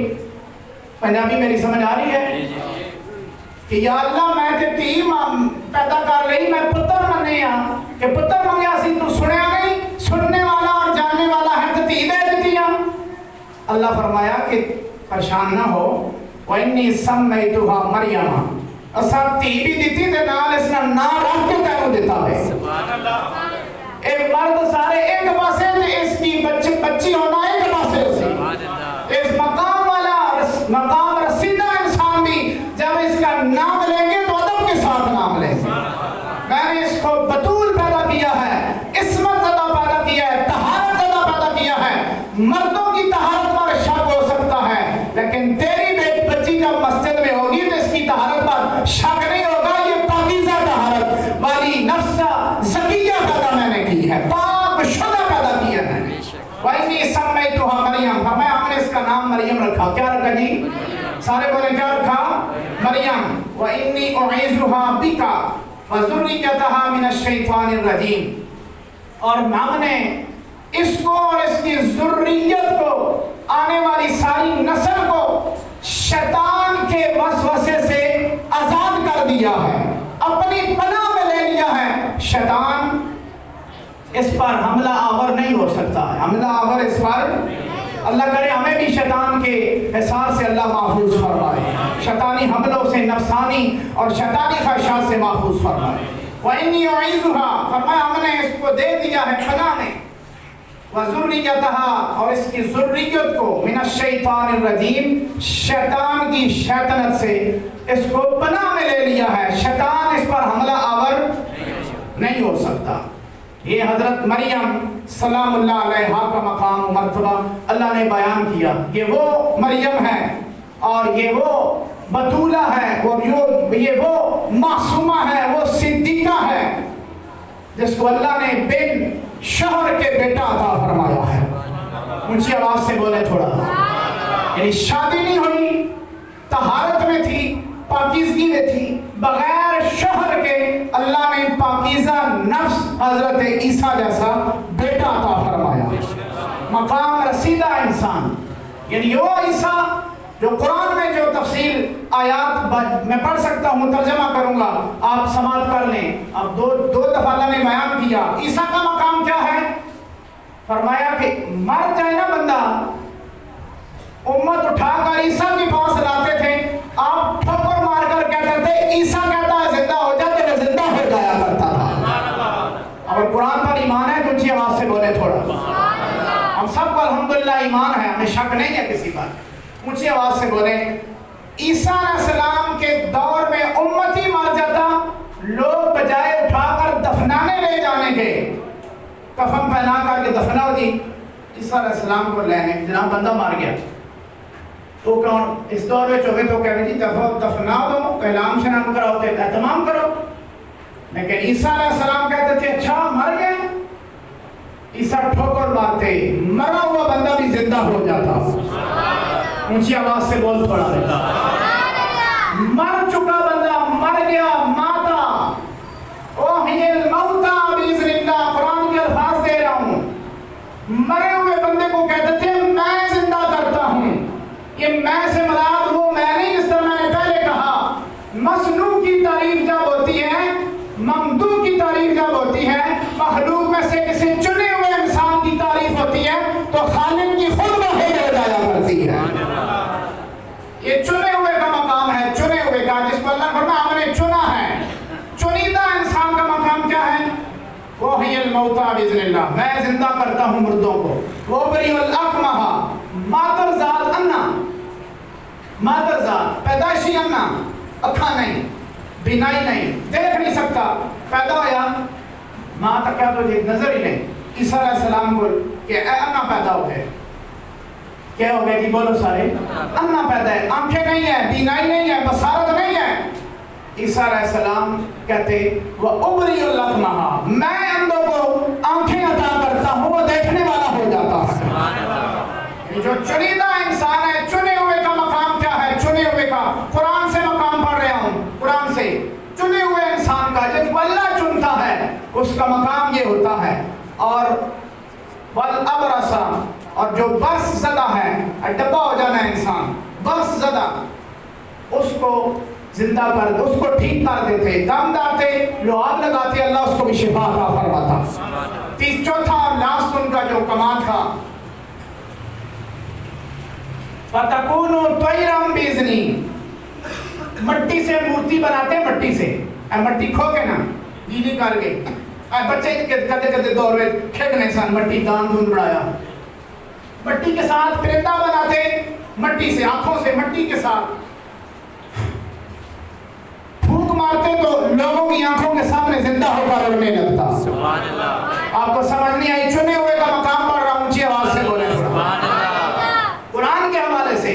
Speaker 1: پنجابی میری سمجھ آ رہی ہے کہ یا اللہ میں تھی پیدا کر رہی، میں پتر منیا کہ پتر منگیا سی تو سنیا نہیں، سننے والا اور جاننے والا ہے تو تھی دے دیتی ہیں۔ اللہ فرمایا کہ پریشان نہ ہو، وَإِنِّي سَمَّيْتُهَا مَرْيَمَ، اساں تھی بھی دیتی تے نال اس نے نام رکھ کے تینوں دیتا ہے۔ ایک مرد سارے ایک پاسے تے اس کی بچی ہونا ایک پاسے سے، اس مقام والا مقام رسیدہ انسان بھی جب اس کا نام لیں گے تو ادب کے ساتھ نام لیں گے۔ میں نے اس کو بطول پیدا کیا ہے، عصمت زدہ پیدا کیا ہے، طہارت زدہ پیدا کیا ہے۔ مردوں کی طہارت پر شک ہو سکتا ہے، لیکن تیری بچی جب مسجد میں ہوگی تو اس کی طہارت پر شک نہیں ہوگا، یہ پاکیزہ طہارت والی نفسہ زکیہ پیدا میں نے کی ہے، پاک شدہ پیدا کیا ہے۔ وَإِنِّي سَمَّيْتُهَا مَرْيَمَ، فرمایا ہم نے اس کا نام مریم رکھا، کیا رکھا جی؟ سارے بولے کیا رکھا؟ مریم۔ وَإِنِّي أُعِيذُهَا بِكَ وَذُرِّيَّتَهَا مِنَ الشَّيْطَانِ الرَّجِيمِ، اور ہم نے اس کو اور اس کی ذریت کو، آنے والی ساری نسل کو شیطان کے وسوسے سے آزاد کر دیا ہے، اپنی پناہ میں لے لیا ہے۔ شیطان اس پر حملہ آور نہیں ہو سکتا ہے، حملہ آور اس پر، اللہ کرے ہمیں بھی شیطان کے حصار سے اللہ محفوظ فرمائے، شیطانی حملوں سے، نفسانی اور شیطانی خواہشات سے محفوظ فرمائے۔ وَإِنِّي أُعِيذُهَا، فرمایا ہم نے اس کو دے دیا ہے پناہ میں، وَذُرِّيَّتَهَا، اور اس کی ذریت کو، مِنَ الشَّيْطَانِ الرَّجِيمِ، شیطان کی شیطنت سے اس کو پناہ میں لے لیا ہے، شیطان اس پر حملہ آور نہیں ہو سکتا۔ یہ حضرت مریم سلام اللہ علیہا کا مقام و مرتبہ اللہ نے بیان کیا۔ یہ وہ مریم ہے اور یہ وہ بطولہ ہے اور یہ وہ معصومہ ہے، وہ صدیقہ ہے جس کو اللہ نے بن شوہر کے بیٹا عطا فرمایا ہے۔ اونچی آواز سے بولے تھوڑا، یعنی شادی نہیں ہوئی، طہارت میں تھی، پاکیزگی میں تھی، بغیر شوہر کے اللہ نے پاکیزہ نفس حضرت عیسیٰ جیسا بیٹا عطا فرمایا، مقام رسیدہ انسان۔ یعنی وہ عیسیٰ جو قرآن میں جو تفصیل آیات میں پڑھ سکتا ہوں، ترجمہ کروں گا، آپ سماعت کر لیں۔ اب دو دفعہ اللہ نے بیان کیا عیسیٰ کا مقام کیا ہے۔ فرمایا کہ مر جائے نا بندہ، امت اٹھا کر عیسیٰ کے پاس لاتے تھے، آپ ٹھوکر مار کر کہتے تھے عیسیٰ کہتا ہے زندہ ہو جا، تو زندہ ہو جایا کرتا تھا۔ اگر قرآن پر ایمان ہے تو اونچی آواز سے بولے تھوڑا۔ ہم سب کو الحمدللہ ایمان ہے، ہمیں شک نہیں ہے کسی پر۔ اونچی آواز سے بولیں، عیسیٰ علیہ السلام کے دور میں امتی مر جاتا، لوگ بجائے اٹھا کر دفنانے لے جانے کے، کفن پہنا کر کے دفناؤ جی عیسیٰ علیہ السلام کو لینے، جناب بندہ مار گیا تو کون اس دور میں چوہے تو کہہ رہے جی دفنا دو، اعلام شنام کراؤ، اہتمام کرو۔ لیکن عیسیٰ علیہ السلام کہتے تھے اچھا مر گئے، عیسیٰ ٹھوکر مارتے، مرا ہوا بندہ بھی زندہ ہو جاتا۔ اونچی آواز سے بول تھوڑا رہتا، مر چکا بندہ مر گیا، ماتا اوحی الموتا باذن اللہ، قرآن کے الفاظ دے رہا ہوں، مرے ہوئے بندے کو کہتے تھے میں زندہ کرتا ہوں۔ یہ میں سے مراد وہ میں نہیں، جس طرح میں نے پہلے کہا، مصنوع کی تعریف جب ہوتی ہے، ممدوح کی تعریف جب ہوتی ہے، مخلوق میں سے کسی چنے ہوئے انسان کی تعریف ہوتی ہے تو خالق کی خود بہت ہو جایا کرتی ہے۔ یہ چنے ہوئے کا مقام ہے، چنے ہوئے کا، جس کو اللہ نے فرمایا ہم نے چنا ہے۔ چنیدہ انسان کا مقام کیا ہے؟ وحی الموتا باذن اللہ، میں زندہ کرتا ہوں مردوں کو۔ وابری الاکمہ، مادر ذات انا، مادر ذات پیدائشی انا، اکھا نہیں، بینائی نہیں، دیکھ نہیں سکتا، پیدا ہوا ماں تک کیا تو نظر ہی نہیں۔ عیسیٰ علیہ السلام کو کہ اے انا پیدا ہو گئے، کیا ہو گئے کہ بولو سارے انا پیدا ہے، آنکھیں نہیں ہیں، بینائی نہیں ہے، بصارت نہیں ہے۔ عیسیٰ علیہ السلام کہتے وَأُبْرِئُ الْأَكْمَحَ، میں اندھوں کو آنکھیں عطا کرتا ہوں، وہ دیکھنے والا ہو جاتا ہے۔ جو چنیدہ انسان ہے، چنے ہوئے کا مقام کیا ہے؟ چنے ہوئے کا قرآن سے مقام پڑھ رہا ہوں، قرآن سے چنے ہوئے انسان کا جس کو اللہ چنتا ہے اس کا مقام یہ ہوتا ہے۔ اور والابرص، اور جو بس زدہ ہے، ڈبہ ہو جانا ہے انسان، بس زدہ، اس کو زندہ کر، اس کو ٹھیک کر دیتے، دم ڈالتے، لعاب لگاتے، اللہ اس کو بھی شفا عطا فرماتا۔ چوتھا اور لاسٹ ان کا جو کمال تھا، فَتَكُونُ طَيْرًا بِإِذْنِي، مٹی سے مورتی بناتے، مٹی سے، مٹی کھو کے نا گیلی کر کے، بچے کدے کدے دور میں کھیلنے سن، مٹی دان دون بڑھایا، مٹی کے ساتھ پرندہ بناتے، مٹی سے، آنکھوں سے مٹی کے ساتھ پھونک مارتے تو لوگوں کی آنکھوں کے سامنے زندہ ہو کر اڑنے لگتا۔ سبحان اللہ، آپ کو سمجھ نہیں آئی؟ چنے ہوئے کا مقام پڑھ رہا ہوں، اونچی آواز سے بولیں۔ سبحان اللہ، قرآن کے حوالے سے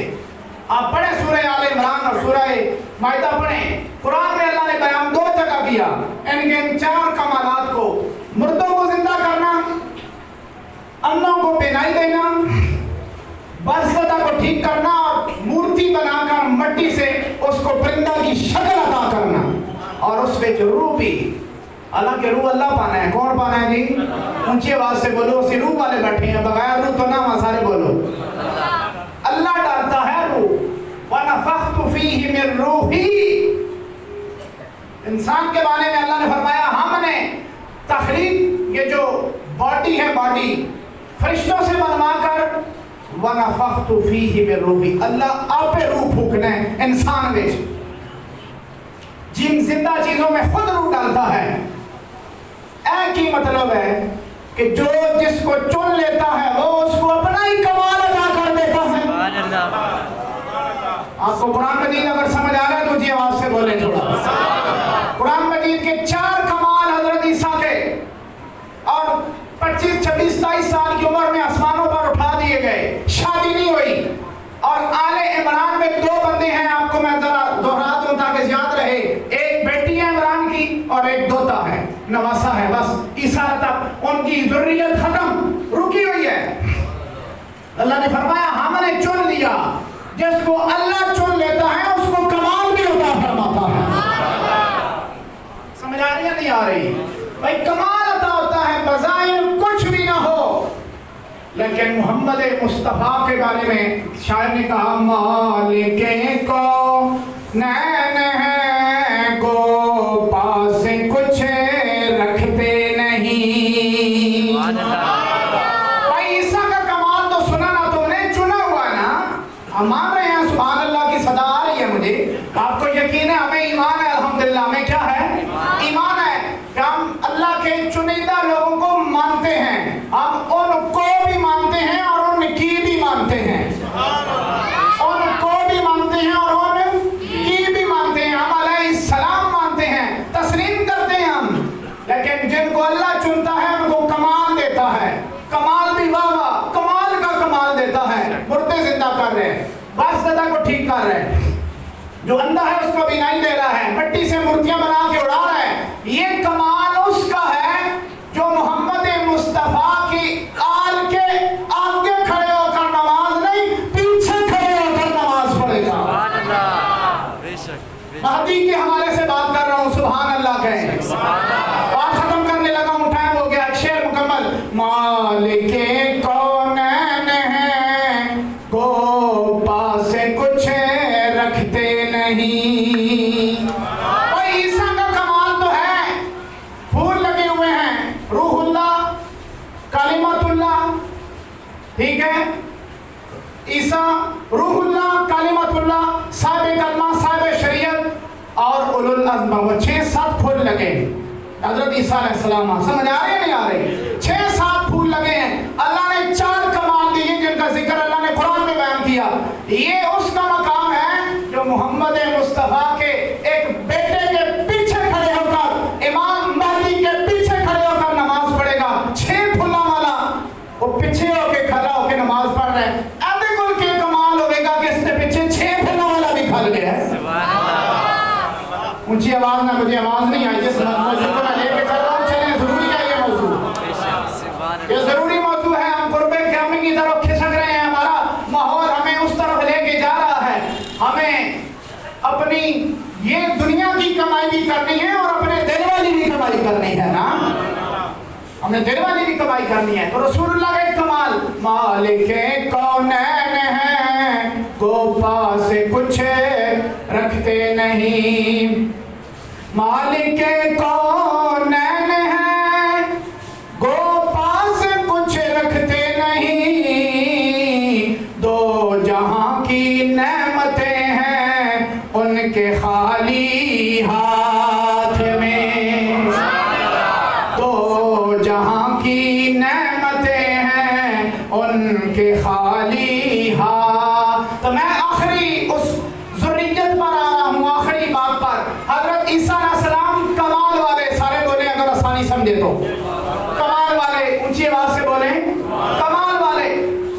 Speaker 1: آپ پڑھیں سورہ آل عمران اور سورہ مائدہ پڑھیں، قرآن میں اللہ نے بیان دو جگہ کیا ان کے ان چار کمالات کو، مردوں کو زندہ کرنا، اندھوں کو بینائی دینا، بس زدہ کو ٹھیک کرنا، اور مورتی بنا کر مٹی سے اس کو پرندہ کی شکل عطا کرنا، اور اس میں جو روح بھی، حالانکہ روح اللہ پانا ہے، کون پانا ہے جی؟ اونچی آواز سے بولو، اسی روح والے بیٹھے ہیں، بغیر روح تو نہ سارے بولو، اللہ ڈالتا ہے روح۔ وَنَفَخْتُ فِيهِ مِن رُوحِي، انسان کے بارے میں اللہ نے فرمایا ہم نے تخلیق، یہ جو باڈی ہے، باڈی فرشتوں سے بنوا کر، وَنَفَخْتُ فِيهِ مِن رُوحِي، اللہ آپ روح پھونکنا ہے انسان میں، جن زندہ چیزوں میں خود روح ڈالتا ہے، ایک ہی مطلب ہے کہ جو جس کو چن لیتا ہے وہ اس کو اپنا ہی کمال عطا کر دیتا ہے. آپ کو قرآن مجید اگر سمجھ آ رہا ہے تو مجھے آواز سے بولیں تھوڑا. قرآن مجید کے 4 کمال حضرت عیسیٰ کے، اور 25 26 27 سال کی عمر میں آسمانوں پر اٹھا دیے گئے، شادی نہیں ہوئی. اور آل عمران میں 2 بندے ہیں، آپ کو میں ذرا دہرا دوں تاکہ یاد رہے. ایک بیٹی ہے عمران کی اور ایک دوتا ہے، نواسا ہے. بس عیسیٰ تک ان کی ذریت ختم، رکی ہوئی ہے. اللہ نے فرمایا ہم نے چن لیا. جس کو اللہ چن لیتا ہے اس کو کمال بھی عطا فرماتا ہے. سمجھ آ رہی ہے نہیں آ رہی؟ بھائی کمال عطا ہوتا ہے، بظاہر کچھ بھی نہ ہو، لیکن محمد مصطفیٰ کے بارے میں شاعر نے کہا مالک کونین ہیں کو پاس کچھ رکھتے نہیں. بھائی عیسیٰ کا کمال تو سنا نا تم نے، چنا ہوا ہے نا. ہم مان رہے ہیں، سبحان اللہ کی صدا آ رہی ہے مجھے. آپ کو یقین ہے ہمیں ایمان ہے، الحمدللہ. ہمیں کیا ہے؟ ایمان ہے کہ ہم اللہ کے چنیدہ لوگوں کو مانتے ہیں. ہم ان کو بھی مانتے ہیں اور ان کی بھی مانتے ہیں. ان کو بھی مانتے ہیں اور ان کی بھی مانتے ہیں. ہم علیہ السلام مانتے ہیں، تسلیم کرتے ہیں ہم. لیکن جن کو اللہ چنتا ہے ان کو کمال دیتا ہے. کمال بھی واہ واہ، کمال کا کمال دیتا ہے. مردے زندہ کر رہے ہیں، باس زدہ کو ٹھیک کر رہے ہیں، جو اندھا ہے اس کو بینائی دے رہا ہے، مٹی سے مورتیاں بنا کے اڑا رہا ہے. یہ کمال اس کا ہے جو محمد مصطفیٰ کی آل کے آگے کھڑے ہو کر نماز نہیں، پیچھے کھڑے ہو کر نماز پڑھے گا. مہدی کے حوالے سے بات کر رہا ہوں، سبحان اللہ کہیں. بات ختم کرنے لگا ہوں، ٹائم ہو گیا. ایک شعر مکمل. مالک کونین ہیں کو پاس کچھ رکھتے نہیں. بھائی عیسیٰ کا کمال تو ہے، پھول لگے ہوئے ہیں، روح اللہ، کلمت اللہ. ٹھیک ہے، عیسیٰ روح اللہ، کلمت اللہ، صاحب کلمہ، صاحب شریعت اور اولو العزم. وہ 6-7 پھول لگے حضرت عیسیٰ علیہ السلام. سمجھ آ رہی ہے نہیں آ رہی؟ 6-7 پھول لگے ہیں. اللہ نے 4 کمال دیے جن کا ذکر اللہ نے قرآن میں بیان کیا. یہ اس کا مقام ہے جو محمد مصطفیٰ کے ایک بیٹے کے پیچھے کھڑے ہو کر، امام مہدی کے پیچھے کھڑے ہو کر نماز پڑھے گا. 6 پھولوں والا وہ پیچھے ہو کے کھڑا ہو کے نماز پڑھ رہے ہیں. ابھی کل کے کمال ہوئے گا کہ اس کے پیچھے 6 پھولوں والا بھی کھڑ گیا ہے. اونچی آواز نہ، مجھے آواز نہیں آئی. جس موضوع کو میں لے کے چل رہا ہوں، چلیں ضروری ہے یہ موضوع، یہ ضروری موضوع ہے. ہم قرب قیامت کی طرف کھسک رہے ہیں. ہمارا ماحول ہمیں اس طرف لے کے جا رہا ہے. ہمیں اپنی یہ دنیا کی کمائی بھی کرنی ہے اور اپنے دل والی بھی کمائی کرنی ہے نا. ہم نے دل والی بھی کمائی کرنی ہے. تو رسول اللہ کا ایک کمال، مالک کونین ہیں کو پاس کچھ رکھتے نہیں. مالک کونین ہیں کو پاس کچھ رکھتے نہیں. 2 جہاں کی نعمتیں ہیں ان کے خالی ہاتھ میں. 2 جہاں کی نعمتیں ہیں ان کے خالی ہاتھ. تو میں آخری اس ذریت پر آ رہا ہوں، آخری بات پر. حضرت عیسیٰ علیہ السلام کمال والے، سارے بولیں اگر آسانی سمجھے تو. کمال والے، اونچی آواز سے بولیں. کمال والے،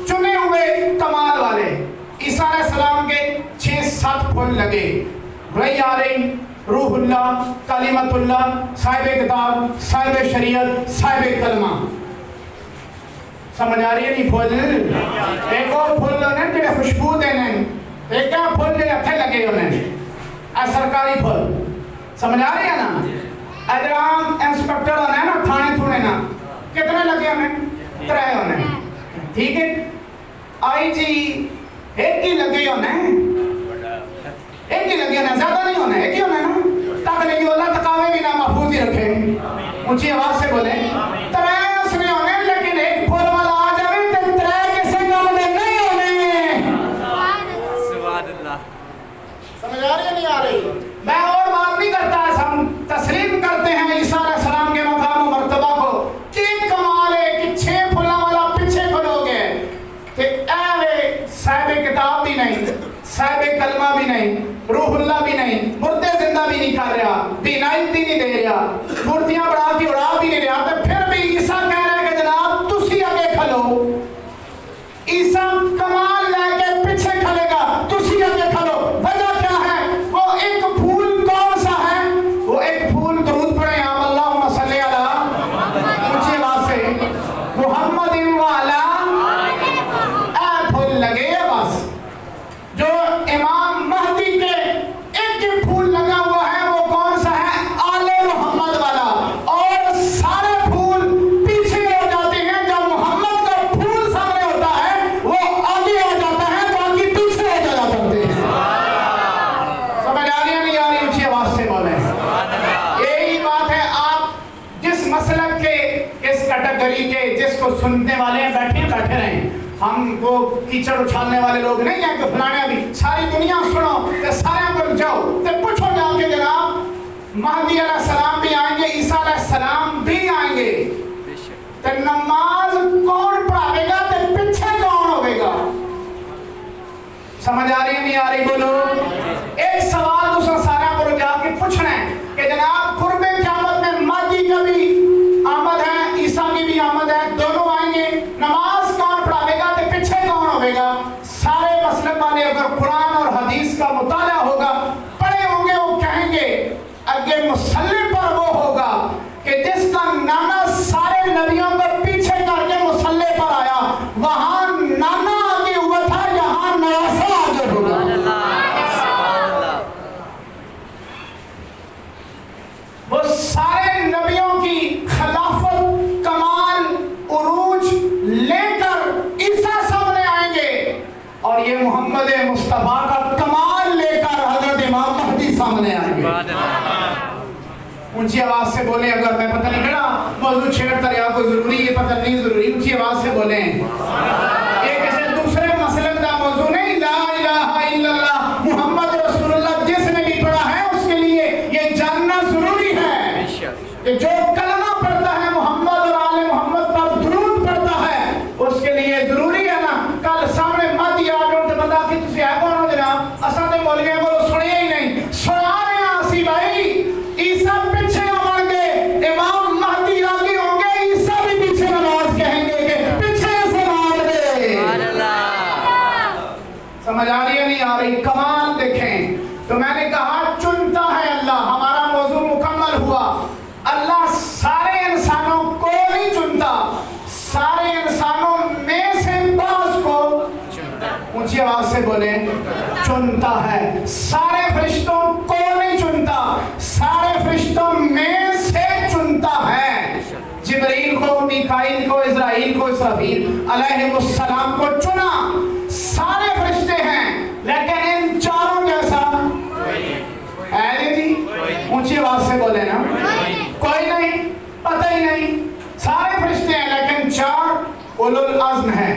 Speaker 1: چنے ہوئے کمال والے. عیسیٰ علیہ السلام کے 6-7 پھول لگے. رہی آ رہی روح اللہ، کلمت اللہ، صاحب کتاب، صاحب شریعت، صاحب کلمہ. سمجھ آ رہی ہے نہیں؟ پھول ایک اور پھول انہیں جڑے خوشبو دینے، ایک کیا پھول جڑے ہتھے لگے انہیں سرکاری پھول. سمجھ آ رہی ہے نا؟ ادرام انسپیکٹر ہونا ہے نا، تھانے تھونے نا، کتنے لگے انہیں؟ 3 انہیں. ٹھیک ہے، آئی جی ایک ہی لگے انہیں، ایک ہی لگے انہیں، زیادہ نہیں ہونا، ایک ہی ہونا ہے نا، تاکہ نہیں اللہ تقاوے بھی نہ محفوظ ہی رکھے. اونچی آواز سے بولیں. 3 اس میں ہونے، لیکن ایک پھول والا آ جائے تو 3 کسی کام میں نہیں ہونے. سمجھ آ رہی ہے نہیں آ رہی؟ میں اور بات نہیں کرتا، ہم تسلیم کرتے ہیں عیسیٰ علیہ السلام کے مقام و مرتبہ اللہ بھی نہیں, روح اللہ بھی نہیں, مردے زندہ بھی نہیں کر رہا, بینائی بھی نہیں دے رہا, مورتیاں بڑھا کے اڑا بھی نہیں رہا, تو پھر بھی عیسیٰ کہہ رہے ہیں کہ جناب تسی آگے کھلو. عیسیٰ کمال لے کے پیچھے کھلے گا, تسی آگے کھلو. وجہ کیا ہے؟ وہ ایک پھول کون سا ہے؟ وہ ایک پھول درود پڑھیں آپ اللہم صلی علی اونچی آواز سے محمد والا, اے پھول لگے بس. جو امام مہدی کے ایک ہی پھول لگا ہوا ہے وہ کون سا ہے؟ آل محمد والا. اور سارے پھول پیچھے ہو جاتے ہیں, جب محمد کا پھول سامنے ہوتا ہے وہ آگے آ جاتا ہے, باقی پیچھے ہو جایا کرتے ہیں. سمجھ آ رہی ہے نہیں آ رہی؟ اونچی آواز سے بولیں. یہی بات ہے, آپ جس مسلک کے, اس کیٹیگری کے, جس کو سننے والے ہیں بیٹھے رہیں. ہم وہ کیچڑ اچھالنے والے لوگ نہیں ہیں کہ فلانے بھی ساری دنیا سنو کہ سارے پر جاؤ تو پوچھو جا کے جناب مہدی علیہ السلام بھی آئیں گے, عیسیٰ علیہ السلام بھی آئیں گے, تو نماز کون پڑھاوے گا, تو پیچھے کون ہوئے گا؟ سمجھ آ رہی ہے نہیں آ رہی؟ بولو. ایک سوال دوسرا سارا کو جا کے پوچھنا ہے کہ جناب قرب قیامت میں مہدی کا بھی آمد ہے, عیسیٰ کی بھی آمد ہے, دونوں آئیں گے, نماز کون پڑھاوے گا, تو پیچھے کون ہوئے گا؟ سارے مسلک والے اگر قرآن اور حدیث کا مطالعہ ہوگا, پڑھے ہوں گے, وہ کہیں گے اگے مصلی پر وہ ہوگا کہ جس کا نانا سارے نبیوں کو پیچھے کر کے مصلی پر آیا, وہاں نانا آگے ہوا تھا, یہاں نواسا آگے ہوگا. وہ سارے نبیوں کی خلافت, کمال, عروج لے کر عیسیٰ سامنے آئیں گے, اور یہ محمد مصطفیٰ کا کمال لے کر حضرت امام مہدی سامنے آئیں گے. اونچی آواز سے بولیں. اگر میں پتہ نہیں کہنا موضوع چھیڑتا رہا کوئی ضروری, یہ پتہ نہیں ضروری, اونچی آواز سے بولیں. یہ کسی دوسرے مسلک کا موضوع نہیں, لا الہ الا اللہ محمد رسول اللہ جس نے بھی پڑھا ہے اس کے لیے یہ جاننا ضروری ہے کہ جو کلمہ پڑھتا ہے محمد اور آل محمد پر درود پڑھتا ہے, اس کے لیے ضروری ہے نا کل سامنے مہدی آ جاؤ تو بندہ کہ تسی ہے کون ہو جناب, اساں تے بول گئے بولو سنیا ہی نہیں, سنا رہے ہیں اسی بھائی. عیسیٰ پیچھے آؤں گے, امام مہدی آگے ہوں گے, عیسیٰ بھی پیچھے نماز کہیں گے کہ پیچھے سے مان دے. سمجھ آ رہی ہے نہیں آ رہی؟ کمال دیکھیں. تو میں نے کہا چنتا ہے اللہ, ہمارا موضوع مکمل ہوا. اللہ سارے انسانوں کو نہیں چنتا, سارے انسانوں میں سے بعض کو, اونچی آواز سے بولیں, چنتا ہے. سارے فرشتوں کو نہیں چنتا, سارے فرشتوں میں سے چنتا ہے. جبرائیل کو, میکائیل کو, اسرائیل کو, اسرافیل علیہ السلام کو چنا. سارے فرشتے ہیں لیکن ان چاروں جیسا ہے جی, اونچی آواز سے بولے نا, کوئی نہیں, پتہ ہی نہیں. سارے فرشتے ہیں لیکن چار اولو العزم ہیں,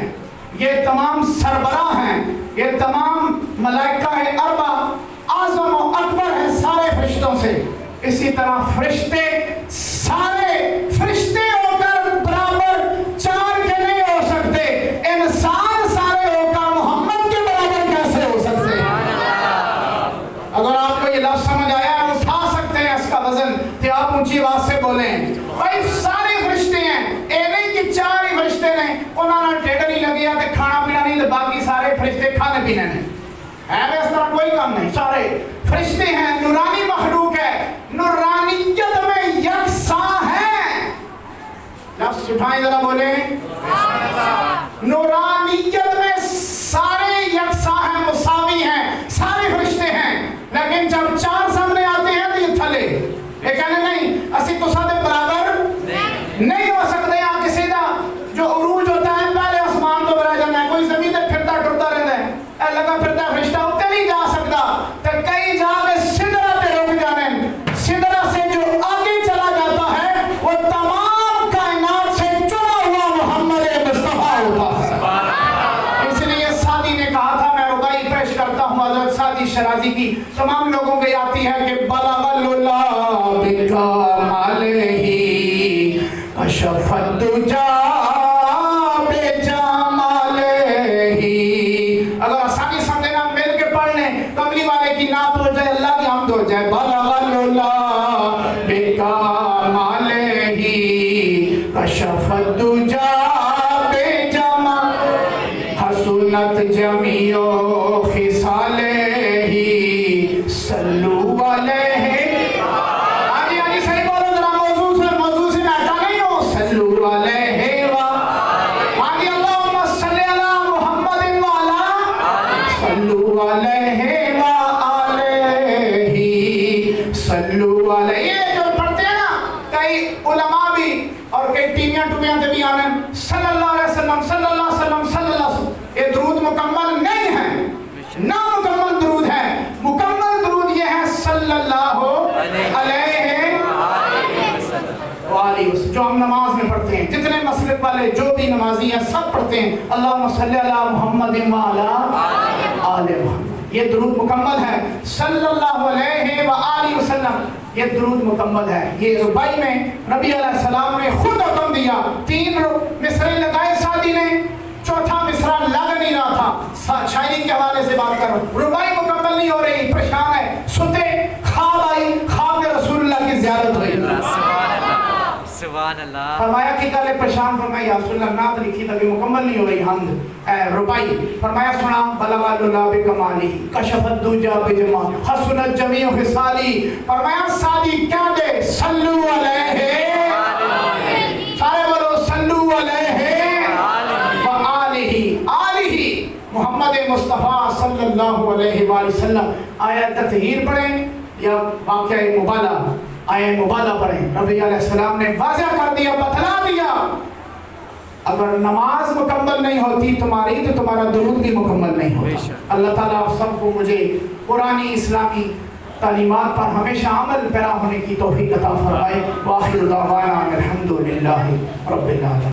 Speaker 1: یہ تمام سربراہ ہیں, یہ تمام ملائکہ اربع اعظم و اکبر ہیں سارے فرشتوں سے. اسی طرح فرشتے سارے فرشتے ہو کر برابر چار کے نہیں ہو سکتے, انسان سارے ہو کر محمد کے برابر کیسے ہو سکتے ہیں؟ اگر آپ کو یہ لفظ سمجھ آیا ہے, اٹھا سکتے ہیں اس کا وزن, کہ آپ اونچی آواز سے بولیں. بھائی سارے فرشتے ہیں, اے نہیں کہ چار ہی فرشتے نے, انہوں نے ڈیڑھ نہیں لگیا کہ کھانا پینا نہیں, تو باقی سارے فرشتے کھانے پینے نہیں ہے, اس طرح کوئی کام نہیں. سارے فرشتے ہیں, نورانی مخلوق ہے, نورانیت میں یکساں ہے. لفظ اٹھائیں ذرا بولیں, نورانیت میں سارے یکساں ہیں, مساوی ہیں, سارے فرشتے ہیں. لیکن جب چار سامنے آتے ہیں تو یہ تھلے, یہ کہنے نہیں اسی تو ساتھ برابر نہیں ہو سکتے. آپ کسی دا جو عروج ہوتا ہے پہلے آسمان تو برا جانا ہے, کوئی زمین تے پھرتا ٹرتا رہتا ہے, اے لگا پھرتا فرشتہ اتنے نہیں جا سکتا, تو کئی جا کے سدرہ پہ رک جانے. سدرہ سے جو آگے چلا جاتا ہے وہ تمام کائنات سے چنا ہوا محمد مصطفیٰ ہوتا ہے. اس لیے سعدی نے کہا تھا, میں ربائی پیش کرتا ہوں حضرت سعدی شرازی کی, تمام لوگوں کو آتی ہے کہ بلغ اللہ بکمالہ کشف الدجا بجمالہ. اگر آسانی سمجھنا مل کے پڑھ لیں, کملی حسنت جمیع خصالہ صلو علیہ. آجی آجی صحیح بولو ذرا، موضوع سے میں ہٹا نہیں ہوں. صلو علیہ آجی اللہم صلی علی محمد وعلا صلو علیہ وآلہ صلو علیہ. یہ جو پڑھتے ہیں نا کئی علماء بھی اور کئی ٹیمیاں ٹومیاں بھی آنے صلی اللہ علیہ وسلم صلی اللہ علیہ وسلم صلی اللہ علیہ وسلم، یہ درود مکمل نہیں ہے، نامکمل درود ہے. مکمل درود یہ ہے صلی اللہ علیہ وآلہ وسلم، جو ہم نماز میں پڑھتے ہیں. جتنے مسلک والے جو بھی نمازی ہیں سب پڑھتے ہیں اللہم صلی علی محمد وعلی آل محمد. یہ درود مکمل ہے صلی اللہ علیہ وآلہ وسلم. یہ درود مکمل ہے. یہ ربائی میں نبی علیہ السلام نے خود حکم دیا. 3 مصرے لگائے سعدی نے، چوتھا مصرع لگ نہیں رہا تھا. شاعری کے حوالے سے بات کر رہا ہوں. ربائی مکمل نہیں ہو رہی، پریشان ہے. ستے خواب آئی، خواب میں رسول اللہ کی زیارت ہوئی.
Speaker 2: سبحان اللہ.
Speaker 1: فرمایا کہ گلے پریشان، فرمایا یا رسول اللہ نعت لکھی تھی مکمل نہیں ہو رہی حمد ربائی. فرمایا سنا بلغ اللہ بکمالی کشف الدجا بجمال حسنت جمیع خصالی. فرمایا سعدی کیا دے صلو علیہ، سارے بولو صلو علیہ وآلہ آلہ محمد مصطفیٰ صلی اللہ علیہ وآلہ وسلم. آیت تطہیر پڑھیں یا واقعہ مبالہ؟ آیت مبالہ پڑھیں. نبی علیہ السلام نے واضح کر دیا، بتلا دیا اگر نماز مکمل نہیں ہوتی تمہاری تو تمہارا درود بھی مکمل نہیں ہوتا. اللہ تعالیٰ آپ سب کو مجھے قرآنی اسلامی تعلیمات پر ہمیشہ عمل پیرا ہونے کی توفیق عطا فرمائے. وآخر دعوانا الحمدللہ رب العالمین.